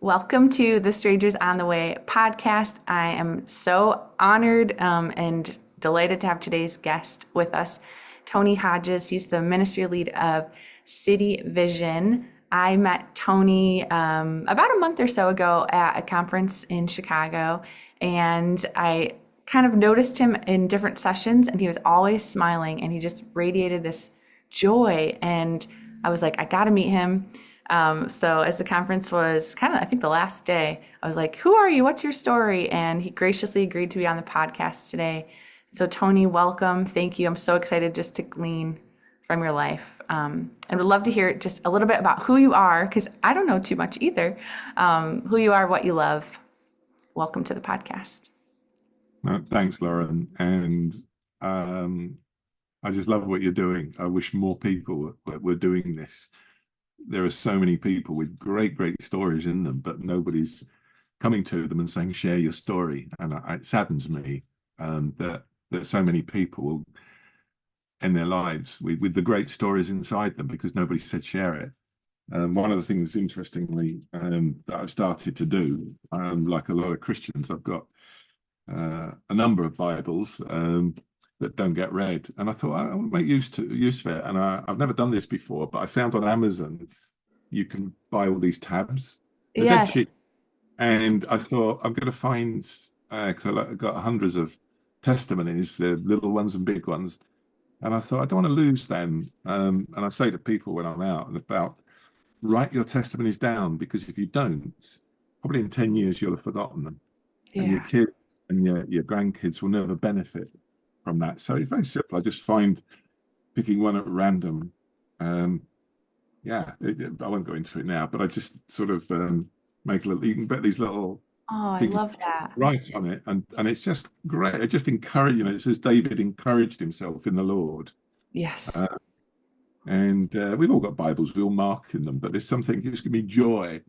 Welcome to the Strangers on the Way podcast. I am so honored and delighted to have today's guest with us, Tony Hodges. He's the ministry lead of City Vision. I met Tony about a month or so ago at a conference in Chicago, and I kind of noticed him in different sessions, and he was always smiling, and he just radiated this joy. And I was like, I got to meet him. So as the conference was kind of, I think the last day, I was like, who are you? What's your story? And he graciously agreed to be on the podcast today. So Tony, welcome. Thank you. I'm so excited just to glean from your life. And would love to hear just a little bit about who you are, because I don't know too much either. Who you are, what you love. Welcome to the podcast. Thanks, Lauren. And I just love what you're doing. I wish more people were doing this. There are so many people with great stories in them, but nobody's coming to them and saying, share your story. And it saddens me that so many people in their lives with the great stories inside them because nobody said share it. One of the things, interestingly, that I've started to do, like a lot of Christians, I've got a number of Bibles that don't get read, and I thought I want to make use of it. And I've never done this before, but I found on Amazon you can buy all these tabs. They're dead Yes. cheap, and I thought I'm going to find because I've got hundreds of testimonies, little ones and big ones, and I thought I don't want to lose them. And I say to people when I'm out and about, write your testimonies down, because if you don't, probably in 10 years you'll have forgotten them, and your Yeah. kids and your grandkids will never benefit from that. So it's very simple. I just find picking one at random. I won't go into it now, but I just sort of make a little, you can bet these little Oh, I things love that. right on it. And it's just great. It just encouraged, it says David encouraged himself in the Lord. Yes. And we've all got Bibles, we all mark in them, but there's something, it's going to be joy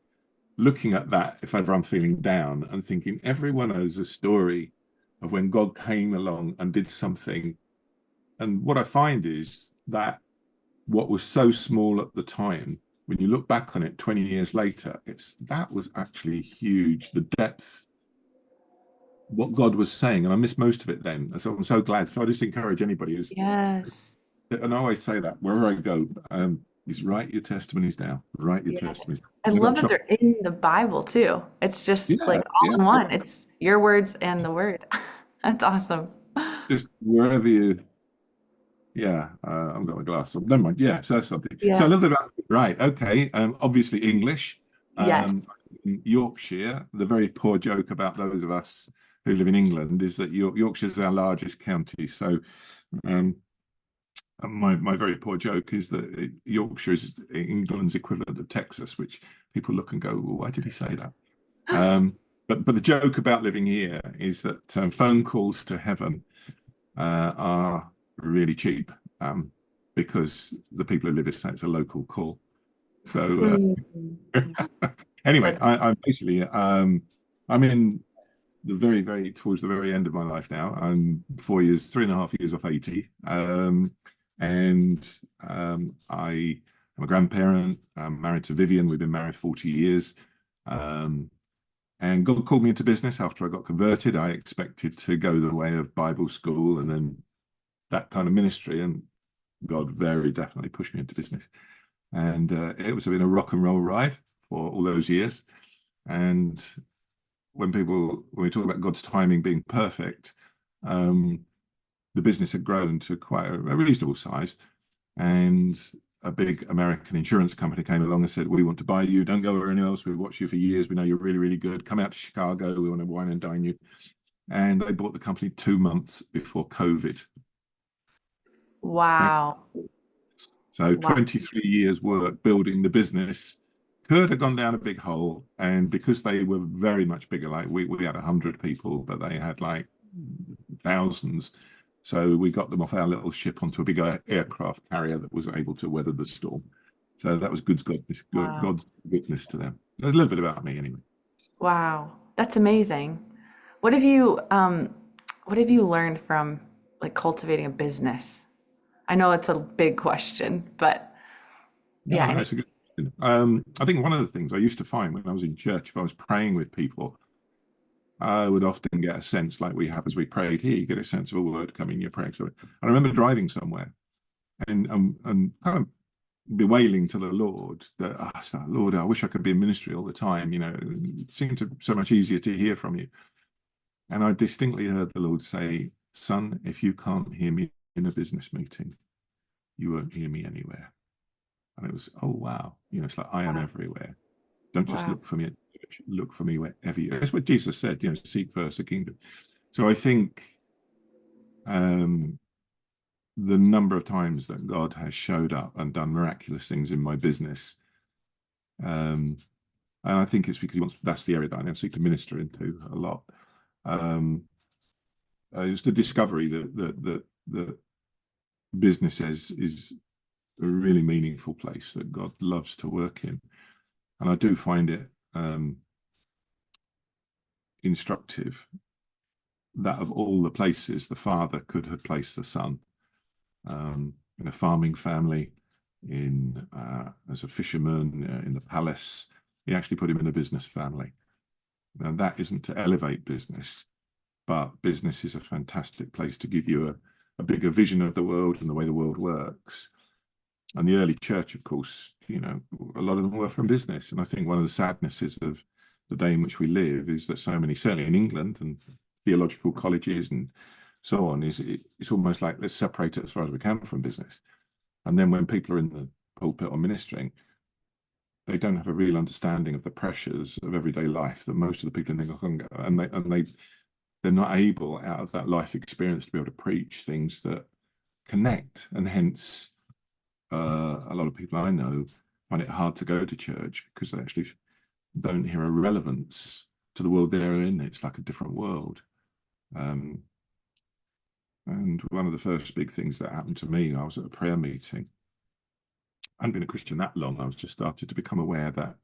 looking at that if ever I'm feeling down and thinking everyone has a story of when God came along and did something. And what I find is that what was so small at the time, when you look back on it 20 years later, that was actually huge. The depth, what God was saying, and I missed most of it then. So I'm so glad. So I just encourage anybody who's, Yes. and I always say that wherever I go, is write your testimonies down. Write your Yeah. testimonies. I I love got that shot. they're in the Bible too. It's just Yeah, like all yeah. in one. It's your words and the word. That's awesome. Just wherever you. Yeah, I've got my glass on. Never mind. Yeah, so that's something. So a little Yes. bit about, right, okay. Obviously English. Yes. In Yorkshire, the very poor joke about those of us who live in England is that Yorkshire is our largest county. So um, my very poor joke is that Yorkshire is England's equivalent of Texas, which people look and go, well, why did he say that? But the joke about living here is that phone calls to heaven are really cheap, because the people who live here say it's a local call. So Mm. anyway, That's I'm basically I'm in the very towards the very end of my life now. I'm 4 years, 3.5 years off 80, and I am a grandparent. I'm married to Vivian. We've been married 40 years. And God called me into business after I got converted. I expected to go the way of Bible school and then that kind of ministry, and God very definitely pushed me into business. And it was been a rock and roll ride for all those years. And when we talk about God's timing being perfect, the business had grown to quite a reasonable size. And a big American insurance company came along and said, we want to buy you. Don't go anywhere else. We've watched you for years. We know you're really good. Come out to Chicago. We want to wine and dine you. And they bought the company 2 months before COVID. wow. So Wow. 23 years work building the business could have gone down a big hole. And because they were very much bigger, like we had 100 people, but they had like thousands. So we got them off our little ship onto a big aircraft carrier that was able to weather the storm. So that was Wow. God's witness to them. There's a little bit about me anyway. Wow. That's amazing. What have you what have you learned from like cultivating a business? I know it's a big question, but yeah, No, it's a good. I think one of the things I used to find when I was in church, if I was praying with people, I would often get a sense, like we have as we prayed here, you get a sense of a word coming, you're praying. So I remember driving somewhere and kind of bewailing to the Lord that, Lord, I wish I could be in ministry all the time. It seemed so much easier to hear from you. And I distinctly heard the Lord say, son, if you can't hear me in a business meeting, you won't hear me anywhere. And it was, oh, wow. It's like, I am Wow. everywhere. Don't just Wow. look for me at church, look for me wherever you are. That's what Jesus said, seek first the kingdom. So I think um, the number of times that God has showed up and done miraculous things in my business, and I think it's because that's the area that I now seek to minister into a lot. It's the discovery that business is a really meaningful place that God loves to work in. And I do find it instructive that of all the places the father could have placed the son, in a farming family, as a fisherman, in the palace, he actually put him in a business family. Now, that isn't to elevate business, but business is a fantastic place to give you a bigger vision of the world and the way the world works. And the early church, of course, a lot of them were from business. And I think one of the sadnesses of the day in which we live is that so many, certainly in England and theological colleges and so on, it's almost like let's separate it as far as we can from business. And then when people are in the pulpit or ministering, they don't have a real understanding of the pressures of everyday life that most of the people in the and they're not able, out of that life experience, to be able to preach things that connect. And hence, a lot of people I know find it hard to go to church because they actually don't hear a relevance to the world they're in. It's like a different world. And one of the first big things that happened to me, I was at a prayer meeting. I hadn't been a Christian that long. I was just started to become aware that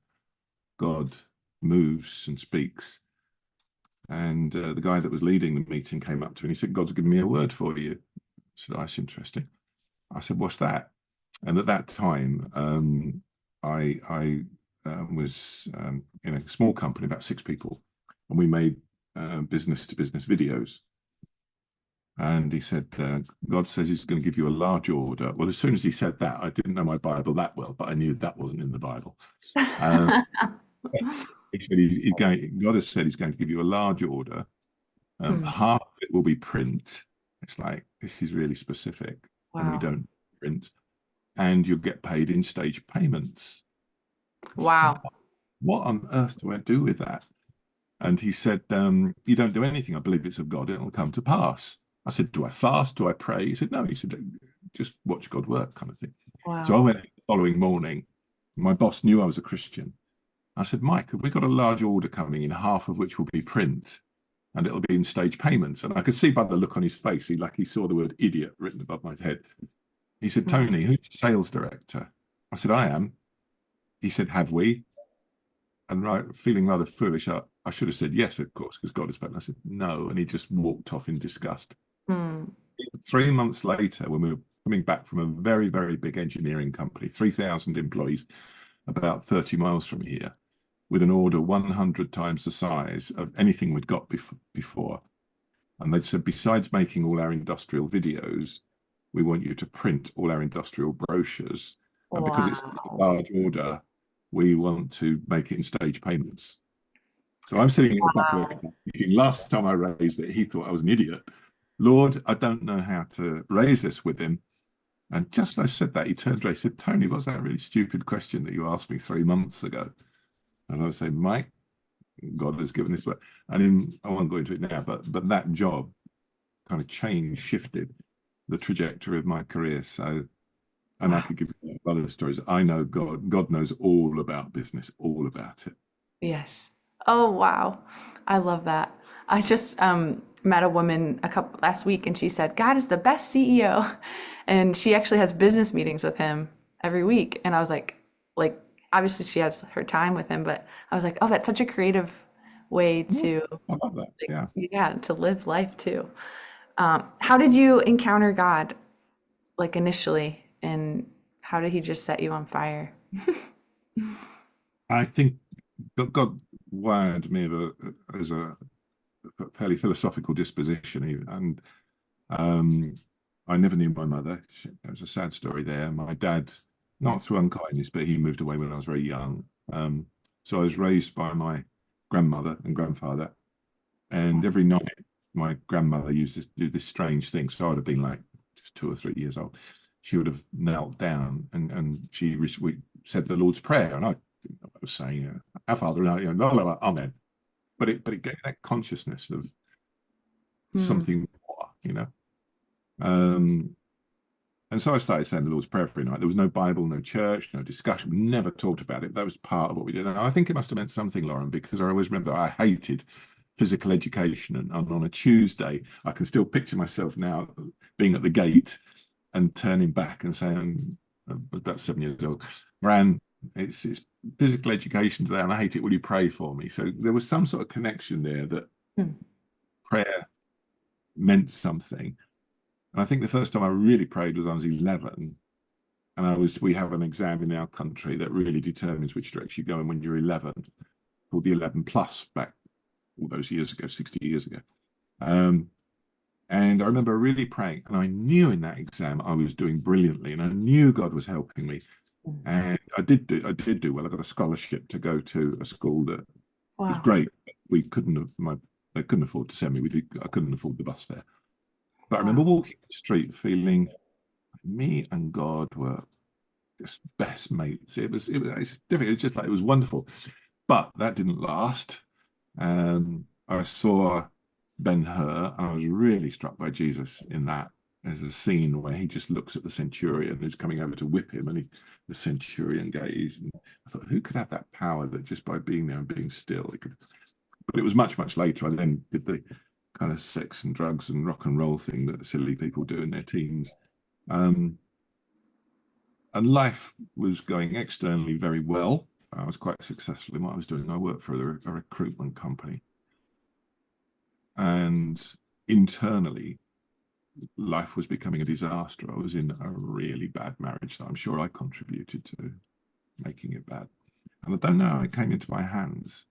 God moves and speaks. And the guy that was leading the meeting came up to me and he said, God's given me a word for you. I said, oh, that's interesting. I said, what's that? And at that time, I was in a small company, about 6 people, and we made business-to-business videos. And he said, God says he's going to give you a large order. Well, as soon as he said that, I didn't know my Bible that well, but I knew that wasn't in the Bible. God has said he's going to give you a large order. Half of it will be print. It's like, this is really specific. And we Wow. don't print. And you'll get paid in stage payments. Wow. What on earth do I do with that? And he said, you don't do anything. I believe it's of God. It'll come to pass. I said, do I fast? Do I pray? He said, no. He said, just watch God work, kind of thing. Wow. So I went the following morning. My boss knew I was a Christian. I said, Mike, have we got a large order coming in, half of which will be print, and it'll be in stage payments? And I could see by the look on his face, he saw the word idiot written above my head. He said, Tony, who's the sales director? I said, I am. He said, have we? And feeling rather foolish, I should have said yes, of course, because God has spoken. I said, no. And he just walked off in disgust. 3 months later, when we were coming back from a very, very big engineering company, 3,000 employees, about 30 miles from here, with an order 100 times the size of anything we'd got before. And they'd said, besides making all our industrial videos, we want you to print all our industrial brochures. And because it's a large order, we want to make it in stage payments. So I'm sitting in the back of the car thinking, last time I raised it, he thought I was an idiot. Lord, I don't know how to raise this with him. And just as I said that, he turned around and said, Tony, what's that really stupid question that you asked me 3 months ago? And I would say, Mike, God has given this way. And I won't go into it now, but that job kind of shifted the trajectory of my career. So, and I could give you other stories. I know God knows all about business, all about it. Yes. Oh, wow. I love that. I just met a woman last week and she said, God is the best CEO. And she actually has business meetings with him every week. And I was like, obviously she has her time with him, but I was like, oh, that's such a creative way to, I love that. yeah, to live life too. How did you encounter God, initially, and how did he just set you on fire? I think God wired me as a fairly philosophical disposition, and um, I never knew my mother. There was a sad story there. My dad, not through unkindness, but he moved away when I was very young. So I was raised by my grandmother and grandfather, and every night my grandmother used to do this strange thing. So I'd have been like just 2 or 3 years old. She would have knelt down and we said the Lord's Prayer, and I didn't know what I was saying. Our Father, Amen. But it gave that consciousness of Mm. something more. Um, and so I started saying the Lord's Prayer every night. There was no Bible, no church, no discussion. We never talked about it. That was part of what we did. And I think it must have meant something, Lauren, because I always remember I hated physical education. And on a Tuesday, I can still picture myself now being at the gate and turning back and saying, I was about 7 years old, Moran, it's physical education today and I hate it. Will you pray for me? So there was some sort of connection there that Mm. prayer meant something. And I think the first time I really prayed was I was 11. And we have an exam in our country that really determines which direction you go in when you're 11, called the 11 plus back all those years ago, 60 years ago. And I remember really praying, and I knew in that exam I was doing brilliantly, and I knew God was helping me. And I did do well. I got a scholarship to go to a school that was Wow. great. They couldn't afford to send me. I couldn't afford the bus fare. But I remember Wow. walking the street feeling me and God were just best mates. It's difficult. It's just like it was wonderful. But that didn't last. I saw Ben-Hur, and I was really struck by Jesus in that. There's a scene where he just looks at the centurion who's coming over to whip him, and the centurion gazed. And I thought, who could have that power that just by being there and being still, it could? But it was much, much later. I then did the kind of sex and drugs and rock and roll thing that silly people do in their teens. And life was going externally very well. I was quite successful in what I was doing. I worked for a recruitment company. And internally, life was becoming a disaster. I was in a really bad marriage that I'm sure I contributed to making it bad. And I don't know how it came into my hands.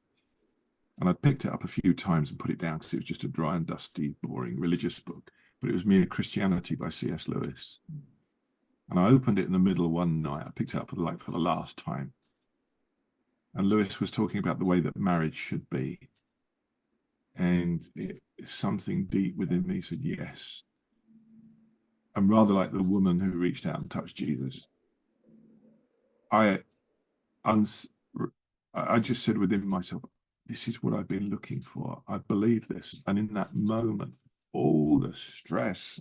And I picked it up a few times and put it down because it was just a dry and dusty, boring religious book. But it was Mere Christianity by C.S. Lewis. And I opened it in the middle one night. I picked it up for the last time. And Lewis was talking about the way that marriage should be. And something deep within me said, yes. And rather like the woman who reached out and touched Jesus, I just said within myself, this is what I've been looking for. I believe this. And in that moment, all the stress,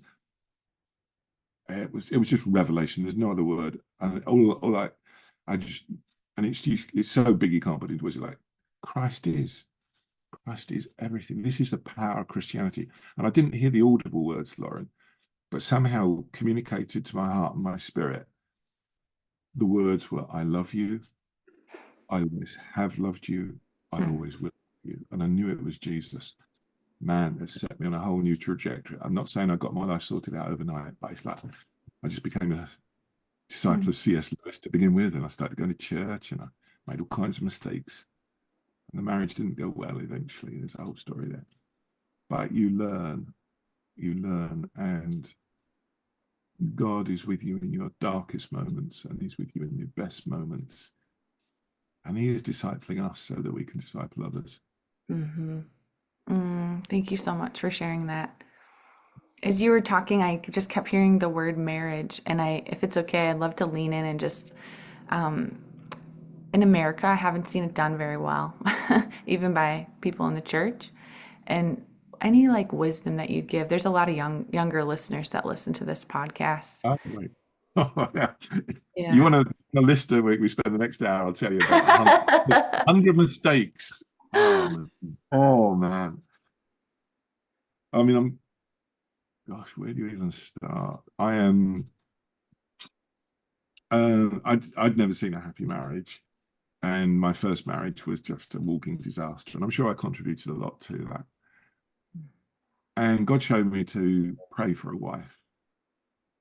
it was just revelation. There's no other word. And it's so big you can't put it into words. Like Christ is everything. This is the power of Christianity. And I didn't hear the audible words, Lauren, but somehow communicated to my heart and my spirit. The words were, I love you. I always have loved you. I always will love you. And I knew it was Jesus. Man, it set me on a whole new trajectory. I'm not saying I got my life sorted out overnight, but it's like I just became a disciple of C.S. Lewis to begin with. And I started going to church and I made all kinds of mistakes. And the marriage didn't go well eventually. There's a whole story there. But you learn, and God is with you in your darkest moments, and He's with you in your best moments. And He is discipling us so that we can disciple others. Mm-hmm. Thank you so much for sharing that. As you were talking, I just kept hearing the word marriage, and if it's okay, I'd love to lean in and just, in America, I haven't seen it done very well, even by people in the church. And any like wisdom that you'd give, there's a lot of younger listeners that listen to this podcast. Oh, right. You Yeah. want a list of we spend the next hour, I'll tell you about 100 mistakes. Oh man. I mean, gosh, where do you even start? I am, I'd never seen a happy marriage. And my first marriage was just a walking disaster. And I'm sure I contributed a lot to that. And God showed me to pray for a wife.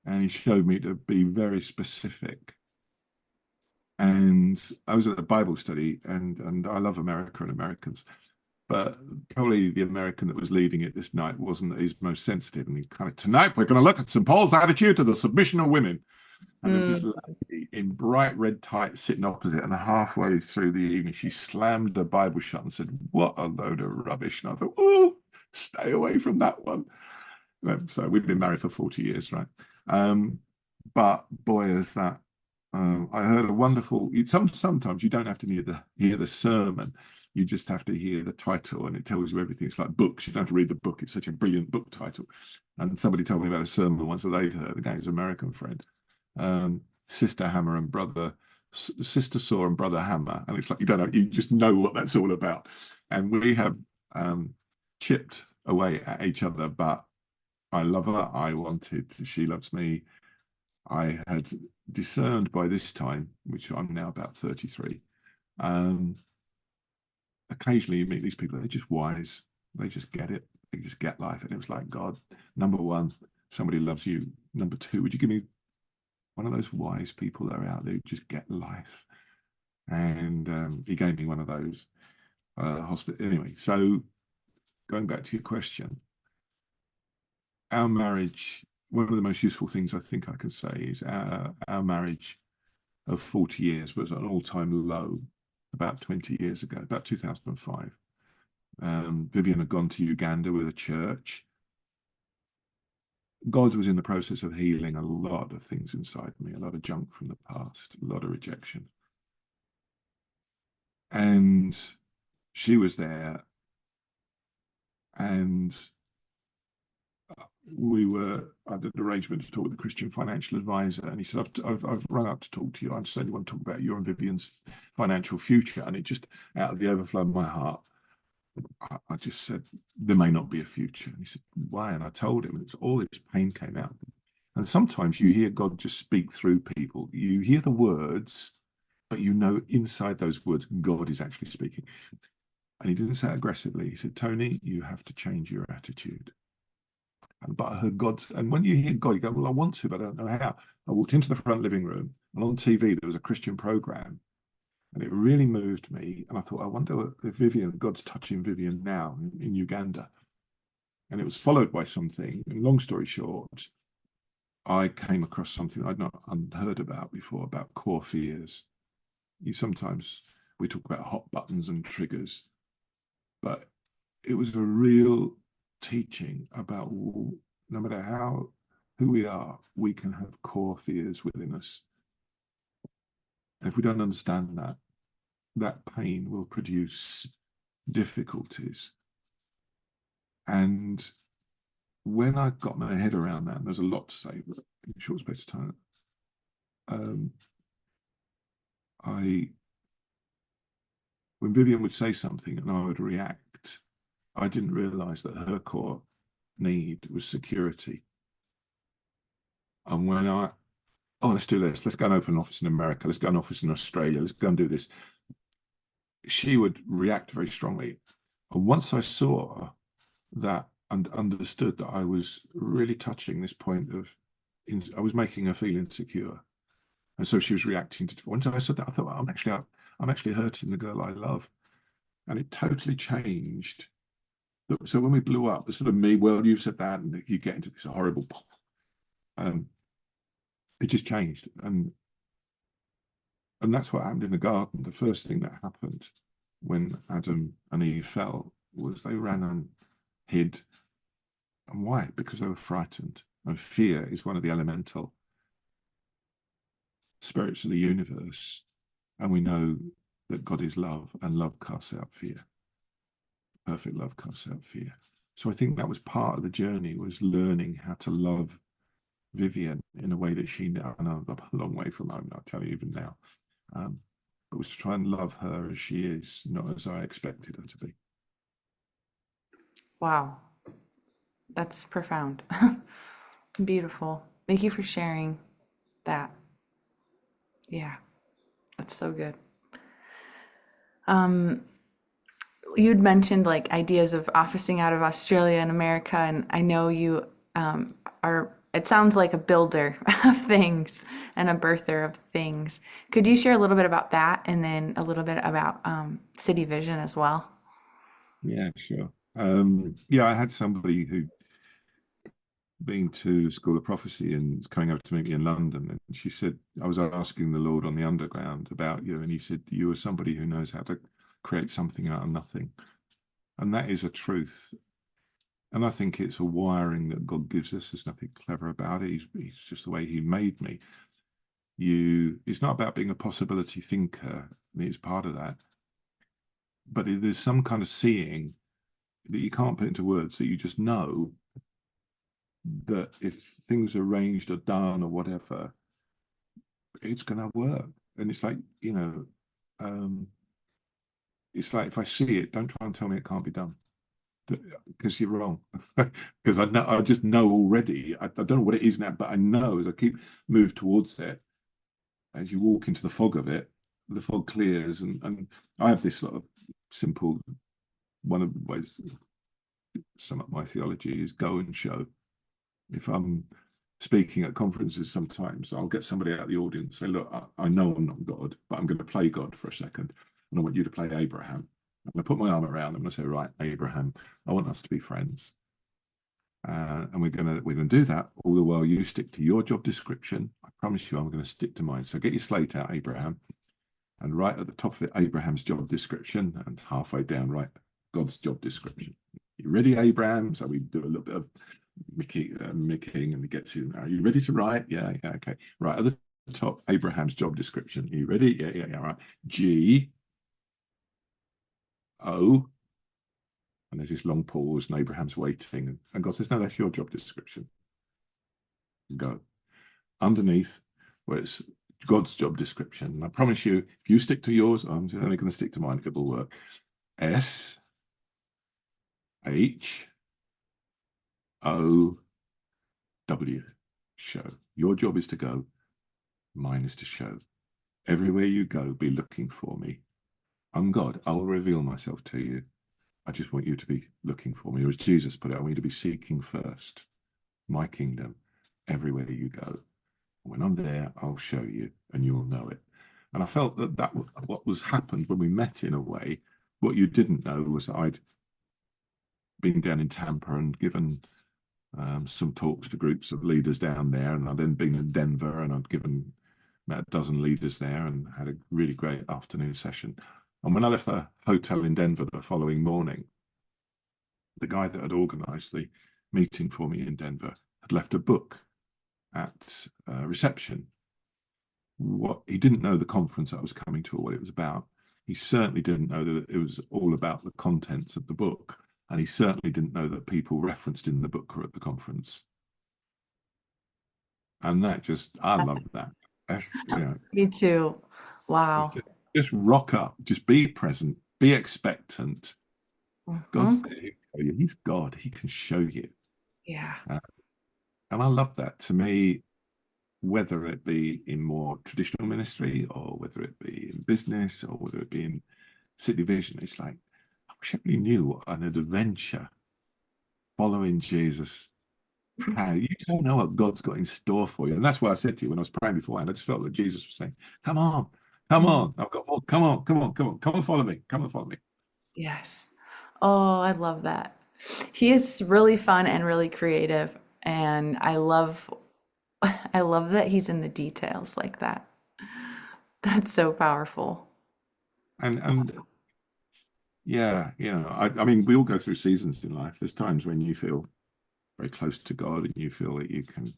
And He showed me to be very specific And I was at a Bible study, and I love America and Americans, but probably the American that was leading it this night wasn't his most sensitive. And he kind of, tonight we're going to look at St. Paul's attitude to the submission of women. And there was this Mm. lady in bright red tights sitting opposite, and halfway through the evening, she slammed her Bible shut and said, "What a load of rubbish." And I thought, oh, stay away from that one. So we've been married for 40 years, right? But boy, is that I heard a wonderful. Sometimes you don't have to hear the sermon; you just have to hear the title, and it tells you everything. It's like books; you don't have to read the book. It's such a brilliant book title. And somebody told me about a sermon once that they'd heard. Again, it was an American friend. Sister Hammer and brother, Sister Saw and Brother Hammer, and it's like you don't know, you just know what that's all about. And we have chipped away at each other, but I love her. I wanted, she loves me. I had discerned by this time, which I'm now about 33. Occasionally you meet these people, they're just wise. They just get it. They just get life. And it was like, God, number one, somebody loves you. Number two, would you give me one of those wise people that are out there who just get life? And he gave me one of those hospital. Anyway, so going back to your question, our marriage, one of the most useful things I think I can say is our marriage of 40 years was an all-time low about 20 years ago, about 2005. Vivian had gone to Uganda with a church. God was in the process of healing a lot of things inside me, a lot of junk from the past, a lot of rejection. And she was there, and I did an arrangement to talk with a Christian financial advisor, and he said, I've rung up to talk to you. I just only want to talk about your and Vivian's financial future. And it just, out of the overflow of my heart, I just said, there may not be a future. And he said, why? And I told him, and all this pain came out. And sometimes you hear God just speak through people. You hear the words, but you know inside those words, God is actually speaking. And he didn't say it aggressively. He said, Tony, you have to change your attitude. But I heard God, and when you hear God, you go, well, I want to, but I don't know how. I walked into the front living room, and on TV there was a Christian program, and it really moved me. And I thought, I wonder if God's touching Vivian now in Uganda. And it was followed by something. And long story short, I came across something I'd not heard about before, about core fears. Sometimes we talk about hot buttons and triggers, but it was a real teaching about no matter who we are, we can have core fears within us. And if we don't understand that, that pain will produce difficulties. And when I got my head around that, and there's a lot to say, but in a short space of time, when Vivian would say something and I would react, I didn't realize that her core need was security. And when let's do this, let's go and open an office in America, let's go an office in Australia, let's go and do this, she would react very strongly. And once I saw that and understood that I was really touching this point of, I was making her feel insecure. And so she was reacting to, once I said that, I thought, well, I'm actually hurting the girl I love. And it totally changed. So when we blew up, it's sort of me, well, you've said that, and you get into this horrible, it just changed. And that's what happened in the garden. The first thing that happened when Adam and Eve fell was they ran and hid. And why? Because they were frightened. And fear is one of the elemental spirits of the universe. And we know that God is love, and love casts out fear. Perfect love casts out fear. So I think that was part of the journey, was learning how to love Vivian in a way that she now, and I'm a long way from home, I'll tell you even now, but was to try and love her as she is, not as I expected her to be. Wow, that's profound. Beautiful. Thank you for sharing that. Yeah, that's so good. You'd mentioned like ideas of officing out of Australia and America, and I know you are it sounds like a builder of things and a birther of things. Could you share a little bit about that and then a little bit about City Vision as well? Yeah, sure. Yeah, I had somebody who been to School of Prophecy and was coming over to meet me in London, and she said, I was asking the Lord on the underground about you, and he said, you are somebody who knows how to create something out of nothing. And that is a truth. And I think it's a wiring that God gives us. There's nothing clever about it. He's just the way he made me. It's not about being a possibility thinker. I mean, it's part of that. But there's some kind of seeing that you can't put into words, that you just know that if things are arranged or done or whatever, it's going to work. And it's like, um, it's like if I see it, don't try and tell me it can't be done, because you're wrong. Because I just know already. I don't know what it is now, but I know as I keep move towards it, as you walk into the fog of it, the fog clears. And I have this sort of simple, one of the ways to sum up my theology is go and show. If I'm speaking at conferences, sometimes I'll get somebody out of the audience, say, look, I know I'm not God, but I'm going to play God for a second. And I want you to play Abraham. I'm going to put my arm around them and I say, right, Abraham, I want us to be friends. And we're going to do that all the while you stick to your job description. I promise you, I'm going to stick to mine. So get your slate out, Abraham, and right at the top of it, Abraham's job description, and halfway down, right, God's job description. You ready, Abraham? So we do a little bit of micking, and he gets in. Are you ready to write? Yeah, okay. Right at the top, Abraham's job description. Are you ready? Yeah. Right. G O, and there's this long pause, and Abraham's waiting, and God says, "No, that's your job description." Go underneath where it's God's job description. And I promise you, if you stick to yours, I'm only going to stick to mine. It will work. S H O W, show. Your job is to go. Mine is to show. Everywhere you go, be looking for me. I'm God. I'll reveal myself to you. I just want you to be looking for me. Or as Jesus put it, I want you to be seeking first my kingdom everywhere you go. When I'm there, I'll show you and you'll know it. And I felt that what was happened when we met in a way. What you didn't know was I'd been down in Tampa and given some talks to groups of leaders down there. And I'd then been in Denver and I'd given about a dozen leaders there and had a really great afternoon session. And when I left the hotel in Denver the following morning, the guy that had organized the meeting for me in Denver had left a book at reception. What he didn't know the conference I was coming to or what it was about. He certainly didn't know that it was all about the contents of the book. And he certainly didn't know that people referenced in the book were at the conference. And that just, I love that. Me too. Wow. Just rock up, just be present, be expectant. God's Mhm. there to show you. He's God. He can show you. Yeah. Uh, and I love that. To me, whether it be in more traditional ministry or whether it be in business or whether it be in City Vision, it's like, I wish I really knew what an adventure following Jesus. You don't know what God's got in store for you. And that's why I said to you when I was praying beforehand, I just felt that Jesus was saying, come on, come Mhm. on. I've got more. Come on, come on, come on, come on, follow me. Come and follow me. Yes. Oh, I love that. He is really fun and really creative, and I love that he's in the details like that. That's so powerful. And yeah, I mean, we all go through seasons in life. There's times when you feel very close to God and you feel that you can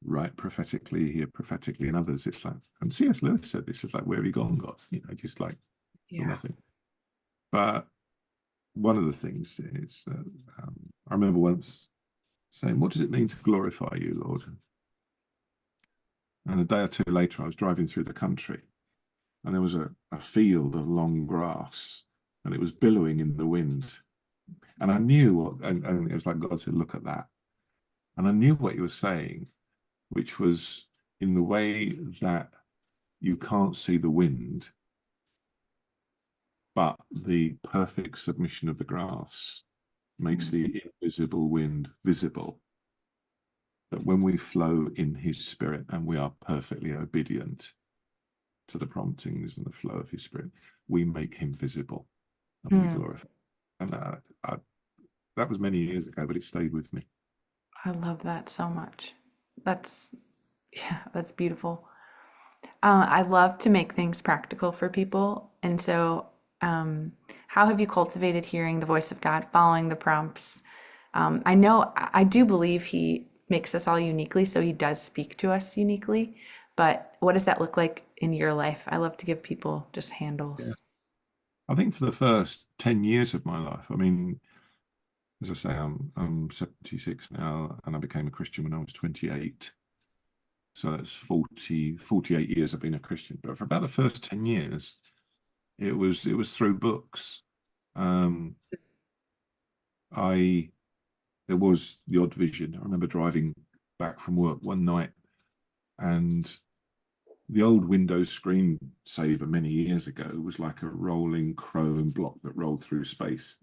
write prophetically, hear prophetically, and others. It's like, and C.S. Lewis said this is like, where have you gone, God? Just like feel Yeah. nothing. But one of the things is that I remember once saying, what does it mean to glorify you, Lord? And a day or two later, I was driving through the country and there was a field of long grass and it was billowing in the wind. And I knew and it was like God said, look at that. And I knew what he was saying, which was in the way that you can't see the wind, but the perfect submission of the grass makes Mm. the invisible wind visible. that when we flow in his spirit and we are perfectly obedient to the promptings and the flow of his spirit, we make him visible and we Hmm. glorify. And that was many years ago, but it stayed with me. I love that so much. That's, yeah, that's beautiful. I love to make things practical for people. And so, how have you cultivated hearing the voice of God, following the prompts? I know, I do believe He makes us all uniquely, so He does speak to us uniquely. But what does that look like in your life? I love to give people just Yeah. handles. I think for the first 10 years of my life, I mean, as I say, I'm 76 now, and I became a Christian when I was 28. So that's 48 years I've been a Christian. But for about the first 10 years, it was through books. Um, I there was the odd vision. I remember driving back from work one night, and the old Windows screensaver many years ago was like a rolling chrome block that rolled through space.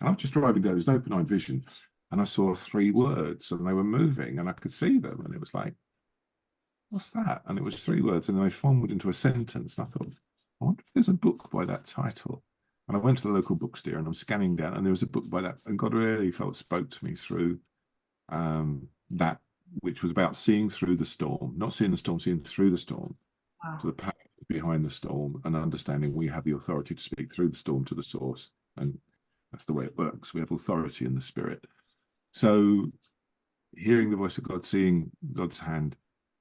And I was just driving down, there's an open-eyed vision, and I saw three words and they were moving and I could see them. And it was like, what's that? And it was three words and they formed into a sentence. And I thought, I wonder if there's a book by that title. And I went to the local bookstore and I'm scanning down and there was a book by that. And God really spoke to me through that, which was about seeing through the storm, not seeing the storm, seeing through the storm Wow. to the power behind the storm and understanding we have the authority to speak through the storm to the source. And that's the way it works. We have authority in the spirit. So hearing the voice of God, seeing God's hand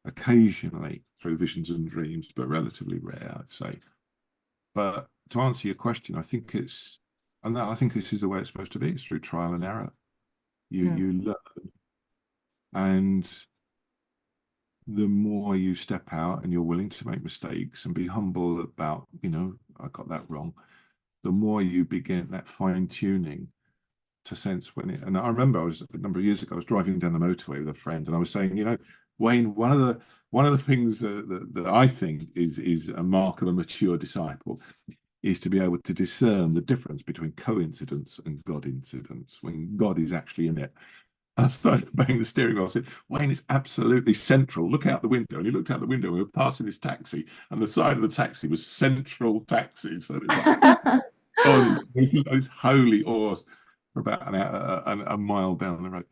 occasionally through visions and dreams, but relatively rare, I'd say. But to answer your question, I think this is the way it's supposed to be. It's through trial and error. Hmm. You learn, and the more you step out and you're willing to make mistakes and be humble about, I got that wrong, the more you begin that fine tuning to sense when it. And I remember a number of years ago, I was driving down the motorway with a friend, and I was saying, Wayne, one of the things that I think is a mark of a mature disciple is to be able to discern the difference between coincidence and God incidence when God is actually in it. I started banging the steering wheel. I said, Wayne, it's absolutely central. Look out the window. And he looked out the window. And we were passing this taxi, and the side of the taxi was Central Taxi. So it was like, on those holy oars for about an hour, a mile down the road.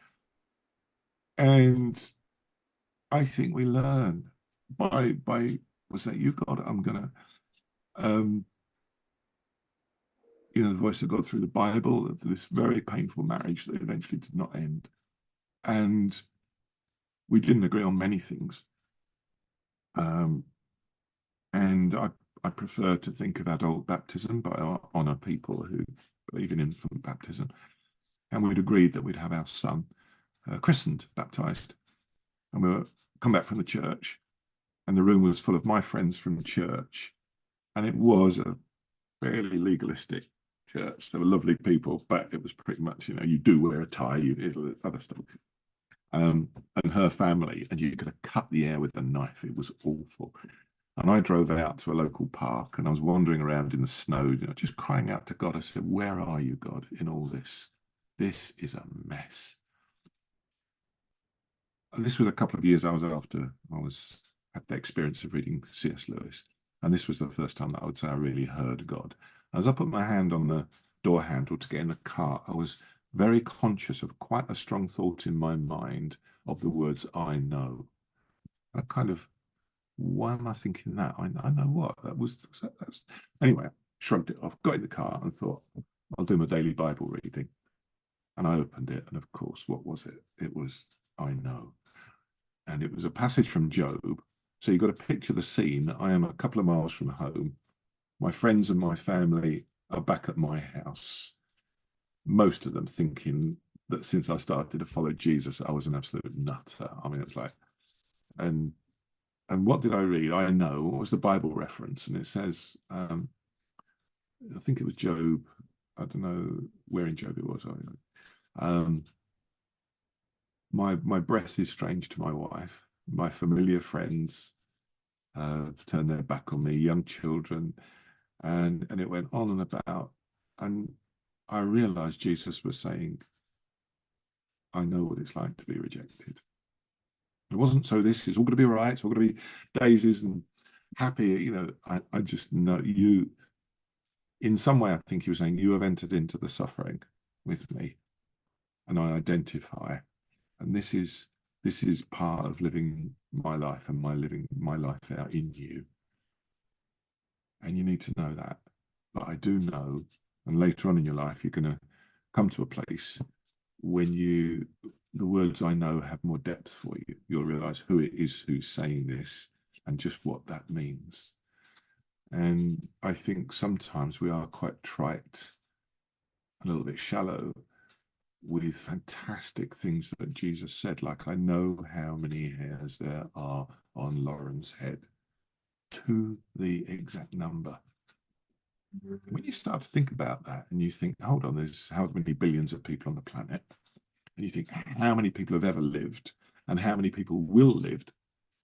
And I think we learn by was that you, God? I'm gonna um the voice of God through the Bible, this very painful marriage that eventually did not end. And we didn't agree on many things. Um and I prefer to think of adult baptism, but I honor people who believe in infant baptism. And we'd agreed that we'd have our son christened, baptized. And we were come back from the church, and the room was full of my friends from church, and it was a fairly legalistic church. They were lovely people, but it was pretty much, you do wear a tie, other stuff. And her family, and you could have cut the air with a knife. It was awful. And I drove out to a local park, and I was wandering around in the snow, just crying out to God. I said, "Where are you, God, in all this? This is a mess." And this was a couple of years after I had the experience of reading C.S. Lewis. And this was the first time that I would say I really heard God. As I put my hand on the door handle to get in the car, I was very conscious of quite a strong thought in my mind of the words, "I know." And I kind of, why am I thinking that? I know what? Anyway, I shrugged it off, got in the car and thought, I'll do my daily Bible reading. And I opened it. And of course, what was it? It was, "I know." And it was a passage from Job. So you've got to picture the scene. I am a couple of miles from home. My friends and my family are back at my house. Most of them thinking that since I started to follow Jesus, I was an absolute nutter. I mean, it was like, and what did I read? I know. What was the Bible reference? And it says, I think it was Job. I don't know where in Job it was. Um, my breath is strange to my wife. My familiar friends have turned their back on me, young children, and it went on and about. And I realized Jesus was saying, "I know what it's like to be rejected. It wasn't so this is all going to be all right. It's all going to be daisies and happy. I just know you, in some way, I think he was saying, you have entered into the suffering with me and I identify. And this is part of living my life and my living my life out in you. And you need to know that. But I do know, and later on in your life, you're going to come to a place when the words I know have more depth for you. You'll realize who it is who's saying this and just what that means. And I think sometimes we are quite trite, a little bit shallow with fantastic things that Jesus said, like, I know how many hairs there are on Lauren's head, to the exact number. When you start to think about that and you think, hold on, there's how many billions of people on the planet, and you think how many people have ever lived and how many people will live,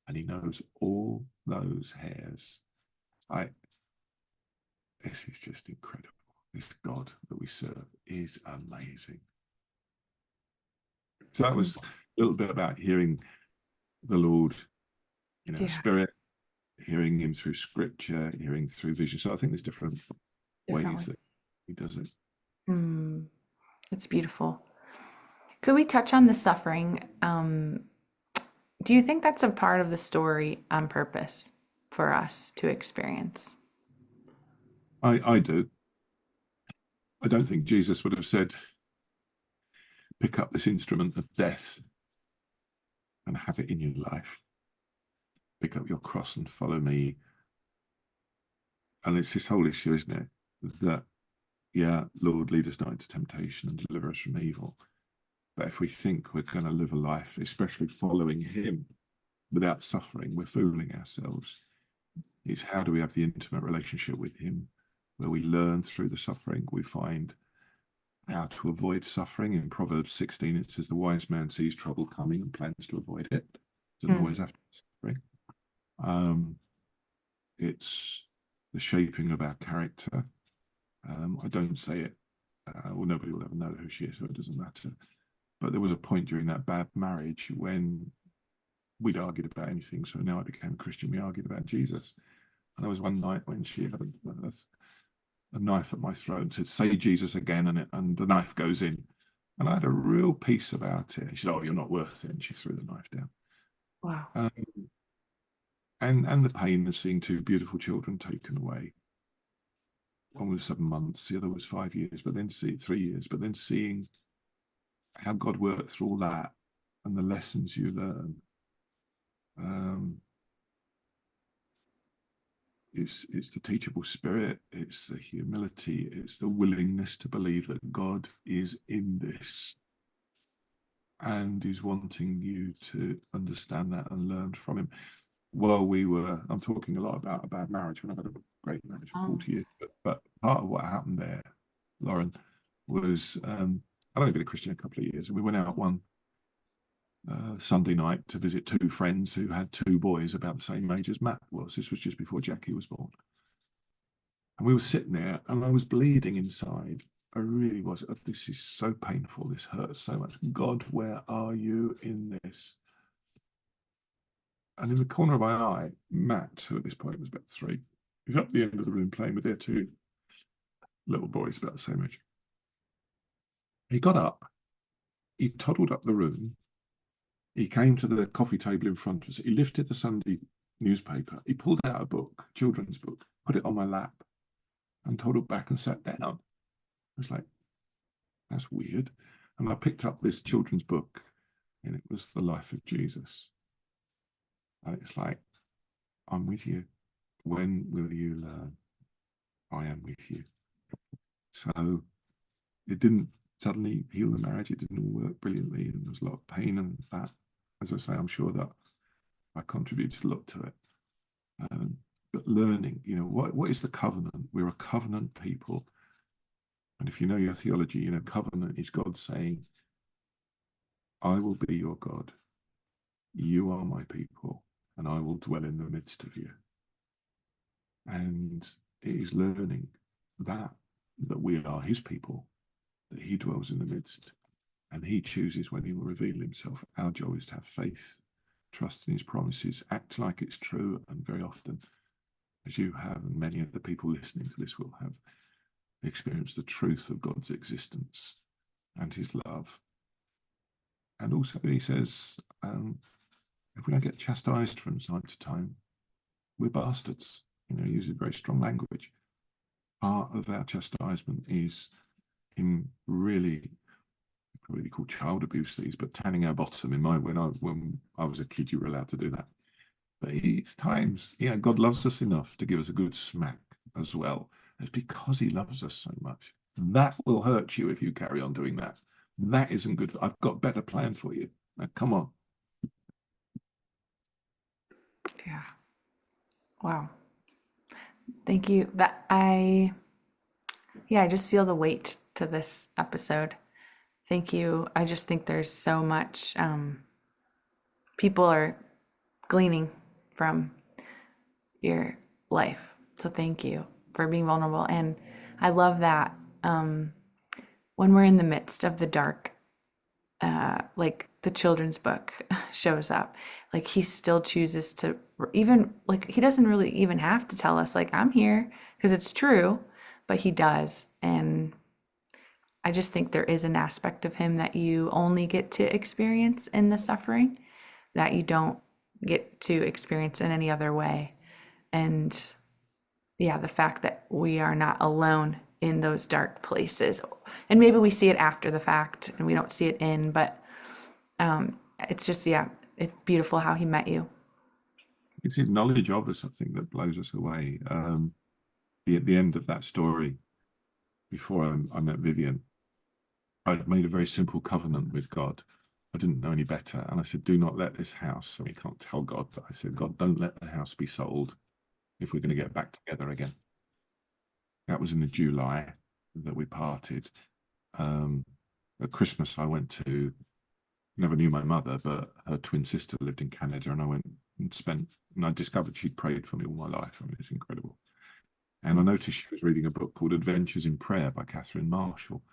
and he knows all those hairs. This is just incredible. This God that we serve is amazing. So that was a little bit about hearing the Lord, Yeah, spirit, hearing him through scripture, hearing through vision. So I think there's different ways that he does it. it's beautiful. Could we touch on the suffering? Do you think that's a part of the story on purpose for us to experience? I do. I don't think Jesus would have said, pick up this instrument of death and have it in your life. Pick up your cross and follow me. And it's this whole issue, isn't it? That, yeah, Lord, lead us not into temptation and deliver us from evil. But if we think we're going to live a life, especially following him, without suffering, we're fooling ourselves. It's how do we have the intimate relationship with him, where we learn through the suffering, we find how to avoid suffering. In Proverbs 16, it says, the wise man sees trouble coming and plans to avoid it. Doesn't always have to be suffering. It's the shaping of our character. I don't say it, well, nobody will ever know who she is, so it doesn't matter. But there was a point during that bad marriage when we'd argued about anything. So now I became a Christian, we argued about Jesus. And there was one night when she had a knife at my throat and said, say Jesus again, and the knife goes in. And I had a real peace about it. She said, oh, you're not worth it. And she threw the knife down. Wow. And the pain of seeing two beautiful children taken away. One was 7 months, the other was 5 years, but then 3 years, but then seeing how God worked through all that and the lessons you learn. It's the teachable spirit, it's the humility, it's the willingness to believe that God is in this and is wanting you to understand that and learn from him. Well, I'm talking a lot about a bad marriage when I've had a great marriage for 40 years, but part of what happened there, Lauren, was I'd only been a Christian a couple of years, and we went out one Sunday night to visit two friends who had two boys about the same age as Matt was. This was just before Jackie was born. And we were sitting there and I was bleeding inside. I really was. This is so painful. This hurts so much. God, where are you in this? And in the corner of my eye, Matt, who at this point was about 3, he's up the end of the room playing with their two little boys about the same age. He got up, he toddled up the room, he came to the coffee table in front of us, he lifted the Sunday newspaper, he pulled out a book, children's book, put it on my lap, and toddled back and sat down. I was like, that's weird. And I picked up this children's book, and it was The Life of Jesus. And it's like, I'm with you. When will you learn? I am with you. So it didn't suddenly heal the marriage. It didn't all work brilliantly, and there was a lot of pain and that. As I say, I'm sure that I contributed a lot to it. But learning, what is the covenant? We're a covenant people. And if you know your theology, covenant is God saying, I will be your God. You are my people, and I will dwell in the midst of you. And it is learning that we are his people, that he dwells in the midst, and he chooses when he will reveal himself. Our job is to have faith trust in his promises, act like it's true, and very often, as you have, and many of the people listening to this will have, experienced the truth of God's existence and his love. And also he says, if we don't get chastised from time to time, we're bastards. He uses very strong language. Part of our chastisement is him really, probably called child abuse these, but tanning our bottom. When I was a kid, you were allowed to do that. But it's times, God loves us enough to give us a good smack as well. It's because he loves us so much. That will hurt you if you carry on doing that. That isn't good. I've got a better plan for you. Now, come on. Yeah. Wow. Thank you. I just feel the weight to this episode. Thank you. I just think there's so much people are gleaning from your life. So thank you for being vulnerable. And I love that when we're in the midst of the dark, like the children's book shows up, like he still chooses to, even like he doesn't really even have to tell us like I'm here, because it's true, but he does. And I just think there is an aspect of him that you only get to experience in the suffering that you don't get to experience in any other way. And yeah, the fact that we are not alone in those dark places, and maybe we see it after the fact and we don't see it in, but it's just, yeah, it's beautiful how he met you. It's his knowledge of us, I think, that blows us away. At the end of that story, before I met Vivian, I'd made a very simple covenant with God. I didn't know any better. And I said, do not let this house, and we can't tell God, but I said, God, don't let the house be sold if we're going to get back together again. That was in the July that we parted. At Christmas, I went to, never knew my mother, but her twin sister lived in Canada, and I went and I discovered she'd prayed for me all my life. I mean, it's incredible. And I noticed she was reading a book called Adventures in Prayer by Catherine Marshall.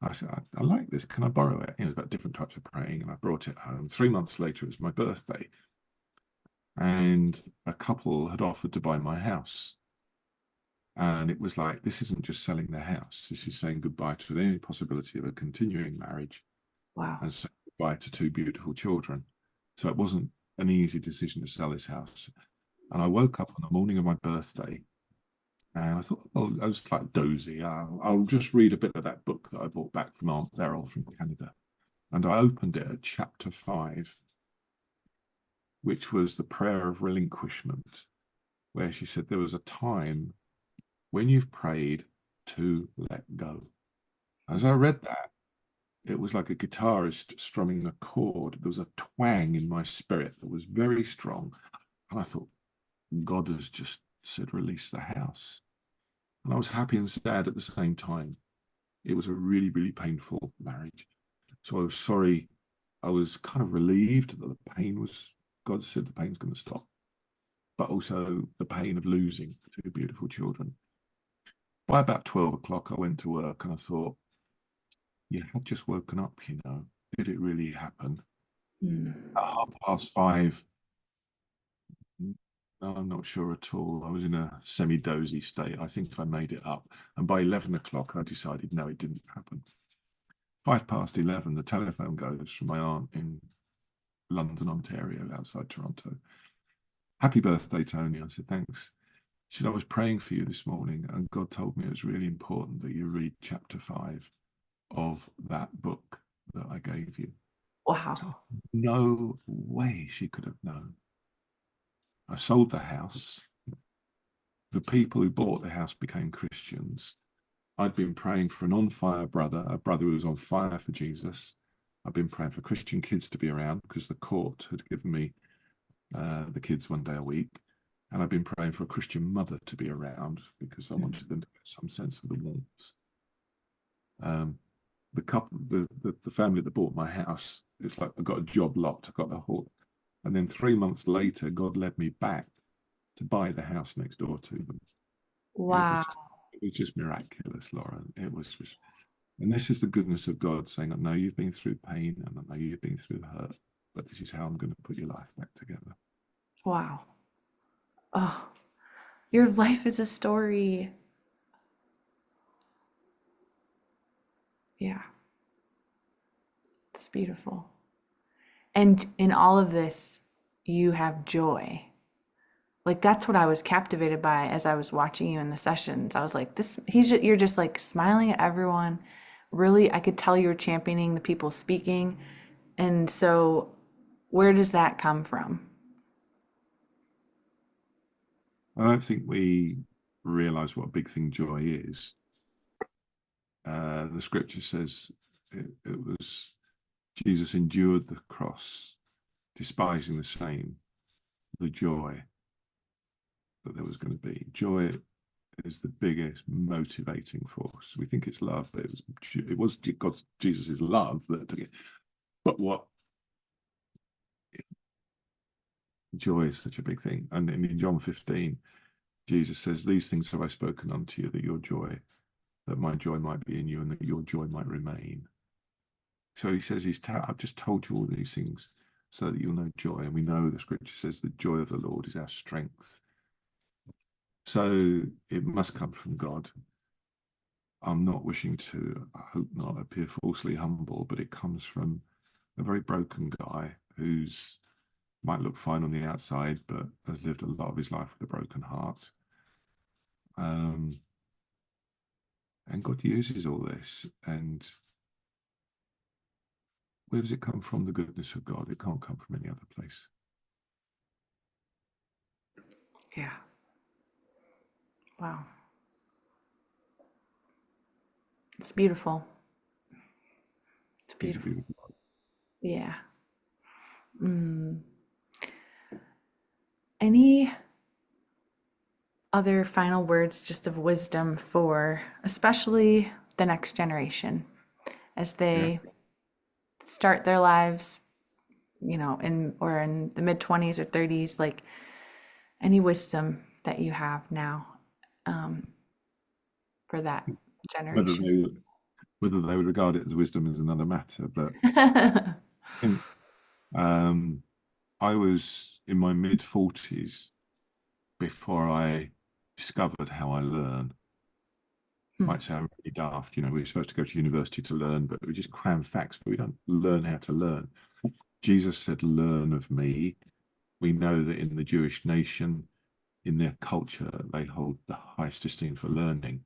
I said, I like this. Can I borrow it? It was about different types of praying, and I brought it home. 3 months later, it was my birthday, and a couple had offered to buy my house. And it was like, this isn't just selling their house. This is saying goodbye to any possibility of a continuing marriage. Wow. And saying goodbye to 2 beautiful children. So it wasn't an easy decision to sell this house. And I woke up on the morning of my birthday, and I thought, I was like dozy. I'll just read a bit of that book that I brought back from Aunt Beryl from Canada. And I opened it at chapter 5, which was the prayer of relinquishment, where she said there was a time when you've prayed to let go. As I read that, it was like a guitarist strumming a chord. There was a twang in my spirit that was very strong. And I thought, God has just said, release the house. And I was happy and sad at the same time. It was a really, really painful marriage. So I was sorry. I was kind of relieved that the pain was, God said the pain's going to stop, but also the pain of losing 2 beautiful children. By about 12 o'clock, I went to work and I thought, you had just woken up, Did it really happen? At 5:30, no, I'm not sure at all. I was in a semi-dozy state. I think I made it up. And by 11 o'clock, I decided, no, it didn't happen. 11:05, the telephone goes from my aunt in London, Ontario, outside Toronto. Happy birthday, Tony. I said, thanks. She said, I was praying for you this morning, and God told me it was really important that you read chapter 5 of that book that I gave you. Wow. No way she could have known. I sold the house. The people who bought the house became Christians. I'd been praying for an on-fire brother, a brother who was on fire for Jesus. I've been praying for Christian kids to be around because the court had given me the kids 1 day a week. And I've been praying for a Christian mother to be around because I wanted them to get some sense of the warmth. The couple, the family that bought my house, it's like I got a job lot, I got the whole, and then 3 months later, God led me back to buy the house next door to them. Wow. It was just miraculous, Lauren. It was just, and this is the goodness of God saying, I know you've been through pain and I know you've been through hurt, but this is how I'm going to put your life back together. Wow. Oh, your life is a story. Yeah, it's beautiful. And in all of this, you have joy. Like that's what I was captivated by as I was watching you in the sessions. I was like, you're just like smiling at everyone. Really, I could tell you were championing the people speaking. And so where does that come from? I don't think we realize what a big thing joy is. The scripture says it was Jesus endured the cross, despising the shame, the joy that there was going to be. Joy is the biggest motivating force. We think it's love, but it was Jesus's love that took it. But what joy is such a big thing. And in John 15, Jesus says, "These things have I spoken unto you, that my joy might be in you, and that your joy might remain." So he says, I've just told you all these things so that you'll know joy. And we know the scripture says the joy of the Lord is our strength. So it must come from God. I'm not wishing to, I hope not, appear falsely humble, but it comes from a very broken guy who's might look fine on the outside, but has lived a lot of his life with a broken heart. And God uses all this. And where does it come from? The goodness of God. It can't come from any other place. Yeah. Wow. It's beautiful. It's He's a beautiful. beautiful God. Yeah. Mm. Any other final words just of wisdom for especially the next generation as Yeah. they start their lives, in the mid 20s or 30s, like any wisdom that you have now for that Whether generation? they whether they would regard it as wisdom is another matter. But I think I was in my mid-40s before I discovered how I learn. Might sound really daft, we're supposed to go to university to learn, but we just cram facts, but we don't learn how to learn. Jesus said, "Learn of me." We know that in the Jewish nation, in their culture, they hold the highest esteem for learning.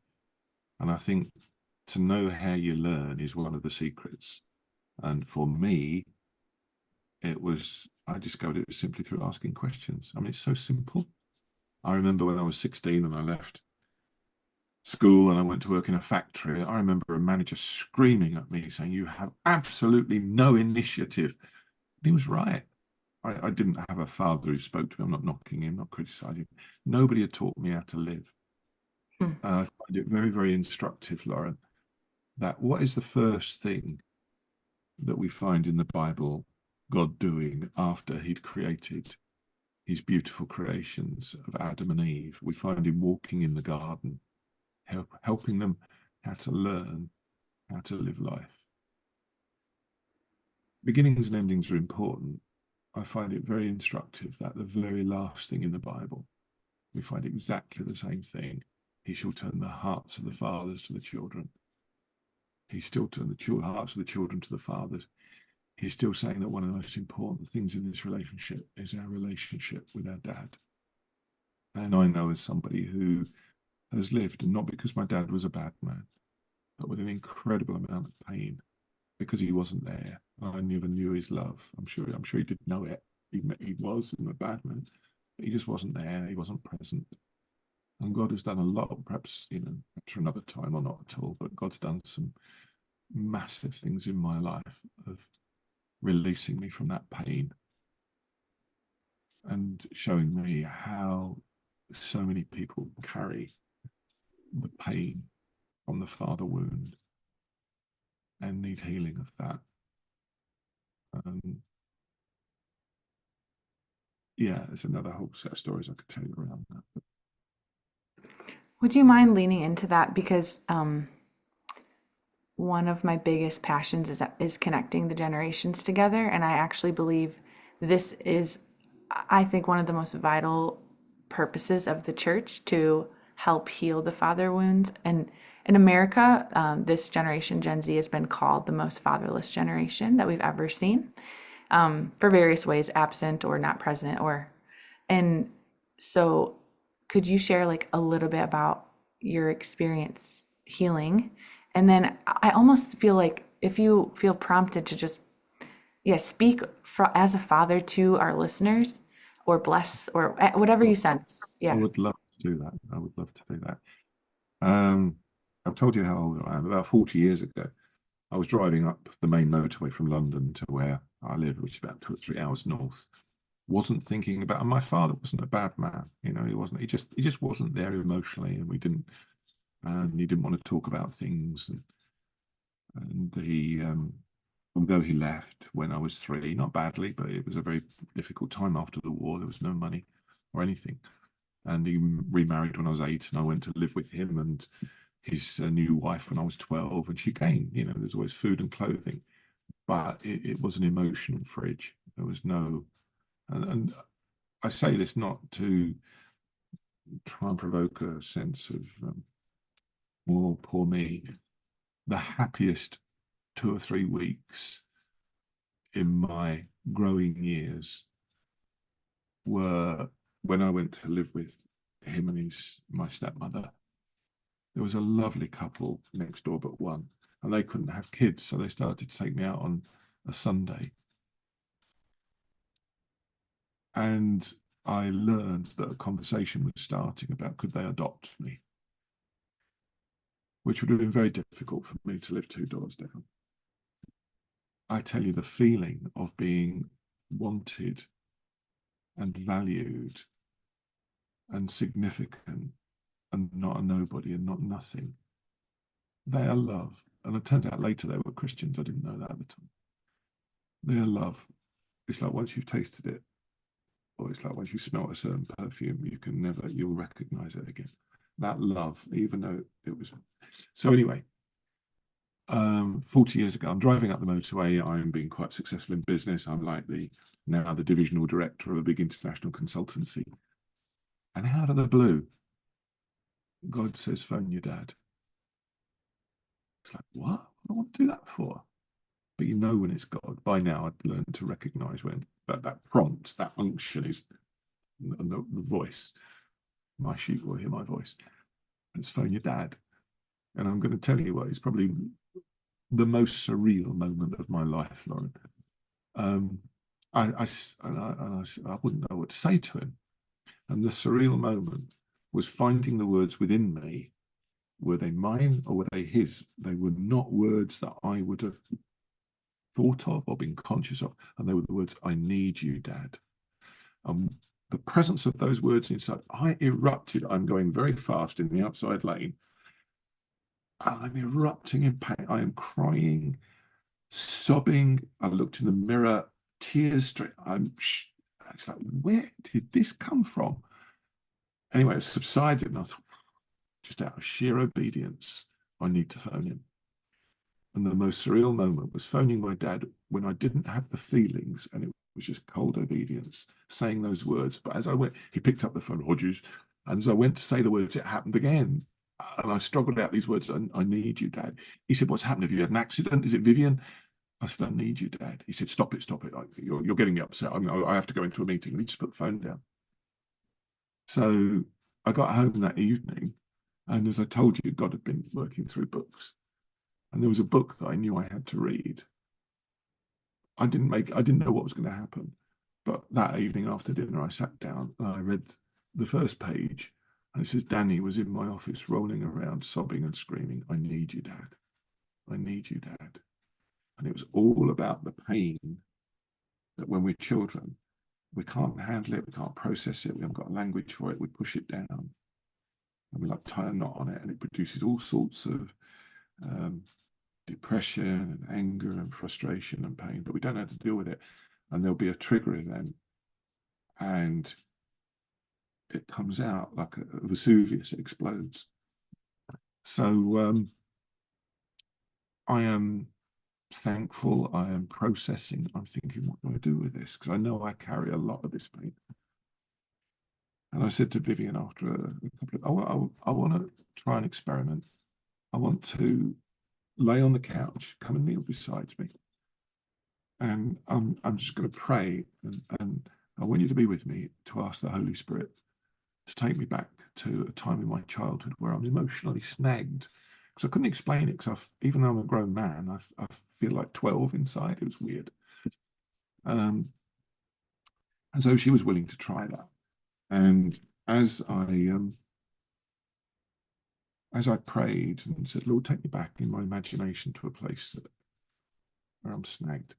And I think to know how you learn is one of the secrets. And for me, I discovered it was simply through asking questions. I mean, it's so simple. I remember when I was 16 and I left school and I went to work in a factory, I remember a manager screaming at me saying, "You have absolutely no initiative." And he was right. I didn't have a father who spoke to me. I'm not knocking him, not criticizing. Nobody had taught me how to live. I find it very, very instructive, Lauren, that what is the first thing that we find in the Bible God doing after he'd created his beautiful creations of Adam and Eve? We find him walking in the garden, helping them how to learn how to live life. Beginnings and endings are important. I find it very instructive that the very last thing in the Bible, we find exactly the same thing. He shall turn the hearts of the fathers to the children. He still turned the hearts of the children to the fathers. He's still saying that one of the most important things in this relationship is our relationship with our dad. And I know as somebody who has lived, and not because my dad was a bad man, but with an incredible amount of pain because he wasn't there. I never knew his love. I'm sure he did know it. He was a bad man, but he just wasn't there. He wasn't present. And God has done a lot, perhaps for another time or not at all, but God's done some massive things in my life of releasing me from that pain and showing me how so many people carry the pain from the father wound and need healing of that. Yeah, there's another whole set of stories I could tell you around that. But Would you mind leaning into that? Because one of my biggest passions is connecting the generations together, and I actually believe this is, I think, one of the most vital purposes of the church to help heal the father wounds. And in America, this generation, Gen Z, has been called the most fatherless generation that we've ever seen, for various ways, absent or not present, or and so could you share like a little bit about your experience healing? And then I almost feel like if you feel prompted to just, yeah, speak as a father to our listeners, or bless, or whatever you Well, sense. I Yeah. would love to do that. I would love to do that. Um, I've told you how old I am. About 40 years ago, I was driving up the main motorway from London to where I live, which is about 2 or 3 hours north. Wasn't thinking about, and my father wasn't a bad man. He wasn't. He just wasn't there emotionally, and we didn't. And he didn't want to talk about things. And he, although he left when I was 3, not badly, but it was a very difficult time after the war. There was no money or anything. And he remarried when I was 8, and I went to live with him and his new wife when I was 12. And she came, there's always food and clothing, but it was an emotional fridge. There was no, and I say this not to try and provoke a sense of, oh, poor me. The happiest 2 or 3 weeks in my growing years were when I went to live with him and my stepmother. There was a lovely couple next door but one, and they couldn't have kids, so they started to take me out on a Sunday. And I learned that a conversation was starting about could they adopt me, which would have been very difficult for me to live 2 doors down. I tell you, the feeling of being wanted and valued and significant and not a nobody and not nothing, they are love. And it turned out later they were Christians. I didn't know that at the time. They are love. It's like once you've tasted it, or it's like once you smell a certain perfume, you'll recognize it again. That love, even though it was. So anyway, 40 years ago, I'm driving up the motorway. I'm being quite successful in business. I'm like now the divisional director of a big international consultancy. And out of the blue, God says, phone your dad. It's like, what? What do I want to do that for? But when it's God. By now, I'd learned to recognize when that prompt, that unction is the voice. My sheep will hear my voice. It's phone your dad. And I'm going to tell you what is probably the most surreal moment of my life, Lauren. Um, I wouldn't know what to say to him. And the surreal moment was finding the words within me. Were they mine or were they his? They were not words that I would have thought of or been conscious of. And they were the words, I need you, Dad. The presence of those words inside, I erupted. I'm going very fast in the outside lane. I'm erupting in pain. I am crying, sobbing. I looked in the mirror, tears straight. It's like, where did this come from? Anyway, it subsided, and I thought, just out of sheer obedience, I need to phone him. And the most surreal moment was phoning my dad when I didn't have the feelings, and it was just cold obedience, saying those words. But as I went, he picked up the phone, Hodges, and as I went to say the words, it happened again. And I struggled out these words, I need you, Dad. He said, what's happened? Have you had an accident? Is it Vivian? I said, I need you, Dad. He said, stop it. You're getting me upset. I have to go into a meeting. And he just put the phone down. So I got home that evening, and as I told you, God had been working through books. And there was a book that I knew I had to read. I didn't know what was going to happen. But that evening after dinner, I sat down and I read the first page. And it says, Danny was in my office rolling around, sobbing and screaming, I need you, Dad. I need you, Dad. And it was all about the pain that when we're children, we can't handle it, we can't process it, we haven't got language for it, we push it down. And we like tie a knot on it, and it produces all sorts of depression and anger and frustration and pain, but we don't know how to deal with it. And there'll be a trigger then, and it comes out like a Vesuvius, it explodes. So I am thankful. I am processing. I'm thinking, what do I do with this? Because I know I carry a lot of this pain. And I said to Vivian after a couple of, I want to try an experiment. I want to lay on the couch, come and kneel beside me, and I'm just going to pray, and I want you to be with me to ask the Holy Spirit to take me back to a time in my childhood where I'm emotionally snagged. Because I couldn't explain it, because even though I'm a grown man, I feel like 12 inside. It was weird. And so she was willing to try that. And as I prayed and said, Lord, take me back in my imagination to a place where I'm snagged.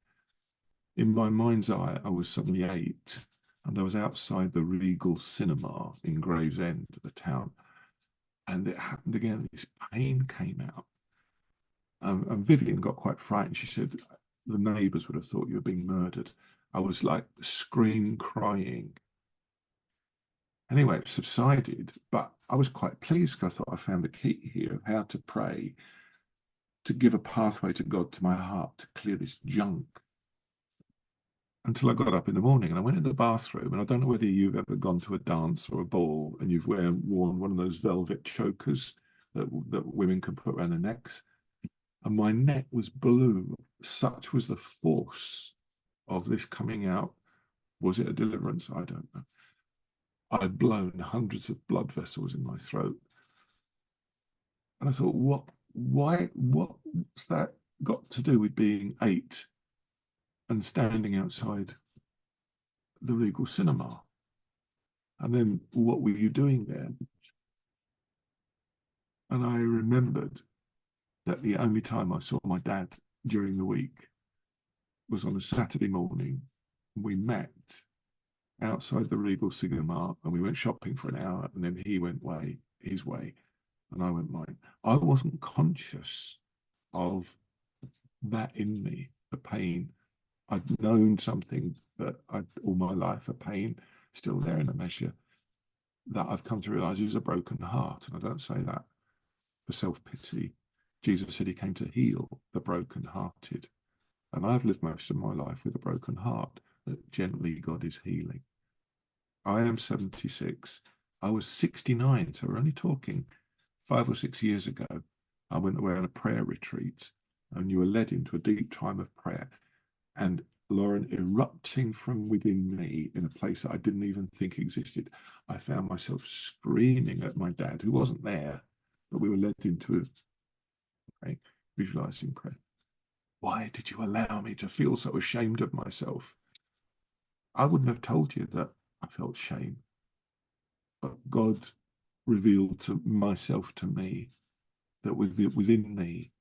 In my mind's eye, I was suddenly 8, and I was outside the Regal Cinema in Gravesend, the town. And it happened again. This pain came out. And Vivian got quite frightened. She said, the neighbours would have thought you were being murdered. I was like scream crying. Anyway, it subsided, but I was quite pleased because I thought I found the key here of how to pray, to give a pathway to God, to my heart, to clear this junk. Until I got up in the morning and I went in the bathroom, and I don't know whether you've ever gone to a dance or a ball and you've worn one of those velvet chokers that women can put around their necks. And my neck was blue. Such was the force of this coming out. Was it a deliverance? I don't know. I'd blown hundreds of blood vessels in my throat. And I thought, what's that got to do with being 8 and standing outside the Regal Cinema? And then what were you doing there? And I remembered that the only time I saw my dad during the week was on a Saturday morning. We met outside the Regal Cinema and we went shopping for an hour, and then he went his way and I went mine. I wasn't conscious of that in me, the pain. I'd known something that all my life, a pain still there in a measure, that I've come to realize is a broken heart. And I don't say that for self-pity. Jesus said he came to heal the broken-hearted. And I've lived most of my life with a broken heart that gently God is healing. I am 76. I was 69, so we're only talking 5 or 6 years ago. I went away on a prayer retreat, and you were led into a deep time of prayer. And Lauren, erupting from within me in a place that I didn't even think existed, I found myself screaming at my dad, who wasn't there, but we were led into a visualizing prayer. Why did you allow me to feel so ashamed of myself? I wouldn't have told you that I felt shame, but God revealed to myself to me that within me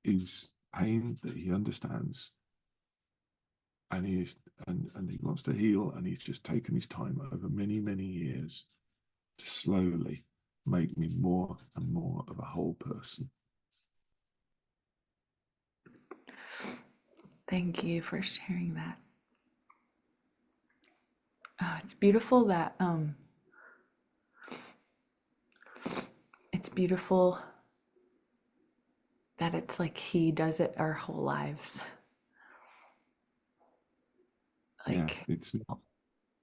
is pain that he understands, and he wants to heal, and he's just taken his time over many years to slowly make me more and more of a whole person. Thank you for sharing that. Oh, it's beautiful that it's like he does it our whole lives. Yeah, Like, it's not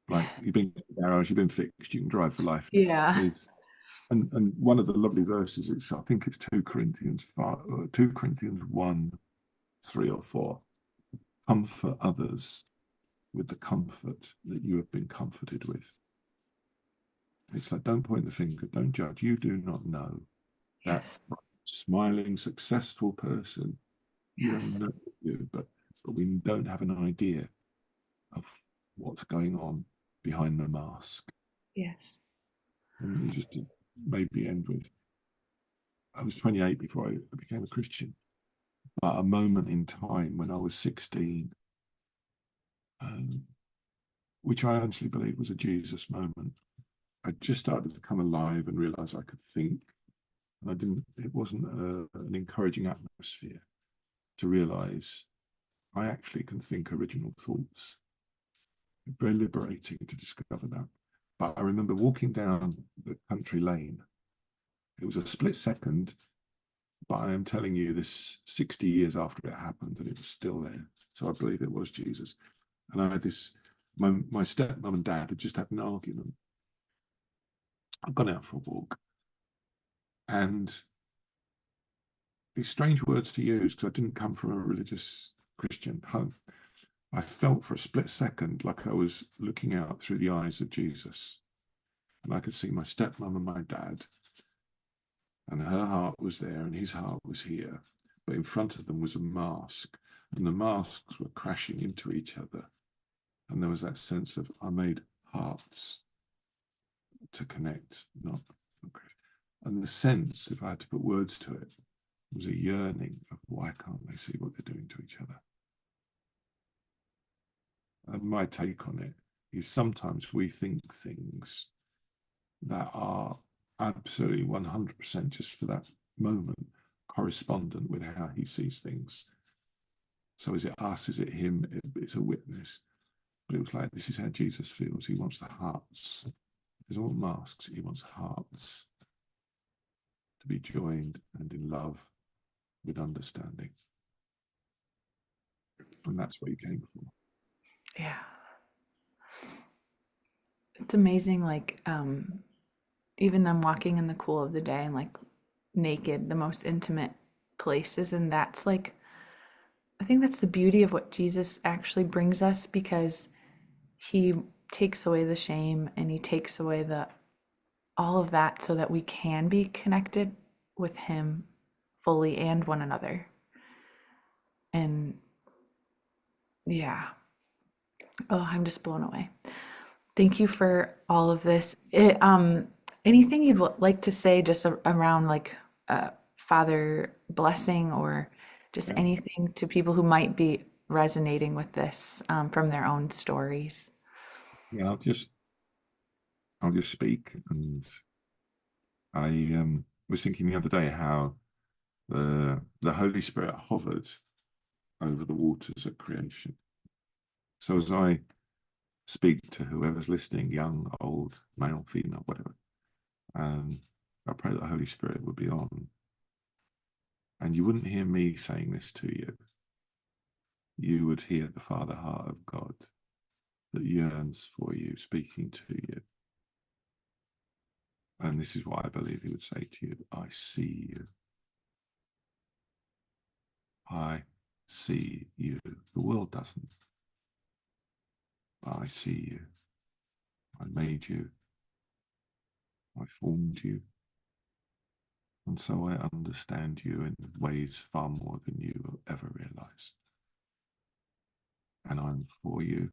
like you've been in the garage, you've been fixed, you can drive for life. yeah. It's and one of the lovely verses, I think it's 2 Corinthians 1, 3 or 4. Comfort others with the comfort that you have been comforted with. It's like, don't point the finger, don't judge. You do not know that Yes. smiling, successful person. You Yes. don't know you, but we don't have an idea of what's going on behind the mask. Yes. And you just maybe end with, I was 28 before I became a Christian, but a moment in time when I was 16, which I honestly believe was a Jesus moment. I just started to come alive and realize I could think. And it wasn't an encouraging atmosphere to realize I actually can think original thoughts. Very liberating to discover that. But I remember walking down the country lane. It was a split second, But I am telling you, this 60 years after it happened, and it was still there. So I believe it was Jesus. And I had this, my stepmom and dad had just had an argument. I'd gone out for a walk. And these strange words to use, because I didn't come from a religious Christian home. I felt for a split second like I was looking out through the eyes of Jesus. And I could see my stepmom and my dad. And her heart was there and his heart was here. But in front of them was a mask. And the masks were crashing into each other. And there was that sense of, I made hearts to connect, not crash. And the sense, if I had to put words to it, was a yearning of why can't they see what they're doing to each other? And my take on it is sometimes we think things that are absolutely 100% just for that moment correspondent with how he sees things. So is it us? Is it him? It's a witness. But it was like, this is how Jesus feels. He wants the hearts. He doesn't want masks. He wants hearts to be joined and in love with understanding. And that's what he came for. Yeah. It's amazing, like, even them walking in the cool of the day and like naked, the most intimate places. And that's like, I think that's the beauty of what Jesus actually brings us, because he takes away the shame and he takes away the all of that so that we can be connected with him fully and one another. And yeah, oh, I'm just blown away. Thank you for all of this. Anything you'd like to say just around like father blessing, or just Yeah, anything to people who might be resonating with this from their own stories? yeah. I'll just speak. And I was thinking the other day how the Holy Spirit hovered over the waters at creation. So as I speak to whoever's listening, young, old, male, female, whatever, I pray that the Holy Spirit would be on. And you wouldn't hear me saying this to you. You would hear the Father heart of God that yearns for you, speaking to you. And this is what I believe he would say to you. I see you. I see you. The world doesn't. But I see you. I made you. I formed you. And so I understand you in ways far more than you will ever realize. And I'm for you.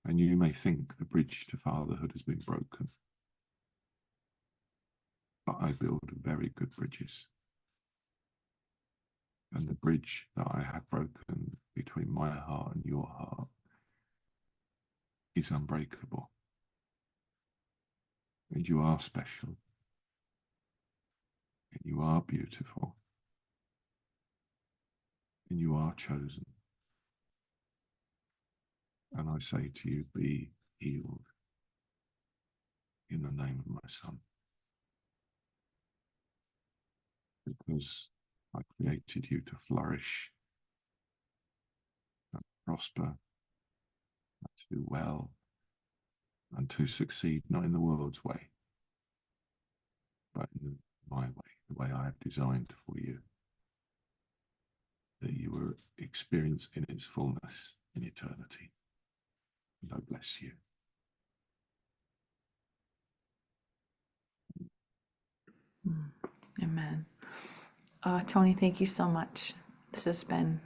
And you may think the bridge to fatherhood has been broken. But I build very good bridges. And the bridge that I have broken between my heart and your heart is unbreakable. And you are special. And you are beautiful. And you are chosen. And I say to you, be healed in the name of my Son. Because I created you to flourish, and prosper, and to do well, and to succeed, not in the world's way, but in my way, the way I have designed for you, that you will experience in its fullness in eternity. And I bless you. Amen. Tony, thank you so much. This has been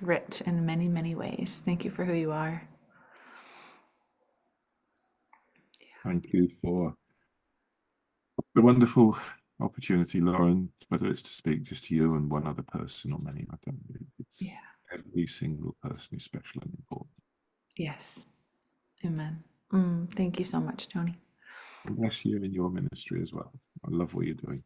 rich in many, many ways. Thank you for who you are. Thank you for the wonderful opportunity, Lauren, whether it's to speak just to you and one other person or many. I don't know. Yeah. It's every single person is special and important. Yes. Amen. Thank you so much, Tony. And bless you in your ministry as well. I love what you're doing.